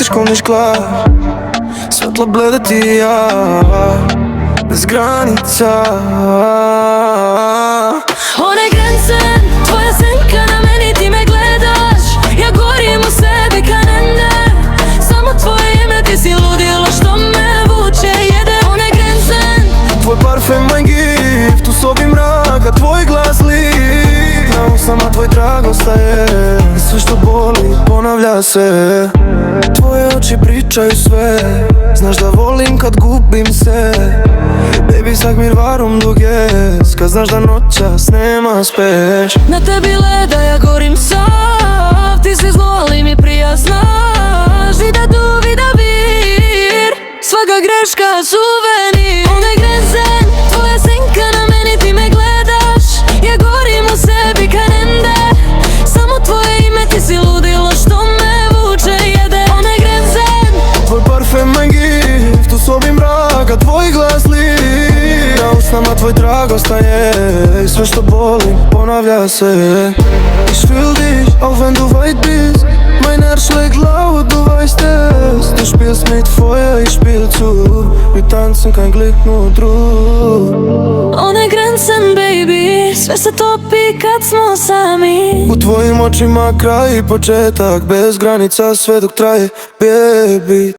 ko niš klar. Svetlo blede ti i ja, bez granica. One granice, tvoja senka na meni, ti me gledaš. Ja gorim u sebi ka nene. Samo tvoje ime, ti si ludilo što me vuče, jede. One granice, tvoj parfem, moj gift, u sobi mraka, tvoj glas lit. Na usama tvoj trag ostaje, sve što boli ponavlja se. Tvoje oči pričaju sve, znaš da volim kad gubim se. Baby, sak mir varom duges, kad znaš da noćas nema speš. na tebi leda, ja gorim sav. Ti si zlo, ali mi prija znaš. Vida tu, vida vir, svaka greška suvenir. One granice, tvoja senka na meni, ti me gledaš. Ja gorim u sebi ka nende. Samo tvoje ime, ti si ludilo što me vuče, jede. One granice, tvoj parfem, moj gift, u sobi mraka, tvoj glas lit. Na usnama tvoj trag ostaje, sve što boli ponavlja se. Ich will dich, auch wenn du weit bist. Mein Herz schlägt laut, du weißt es. Du spielst mit Feuer, ich spiel zu. Wir tanzen kein Glück, nur Druck. one granice, baby, sve se topi kad smo sami. U tvojim očima kraj i početak, bez granica sve dok traje, baby.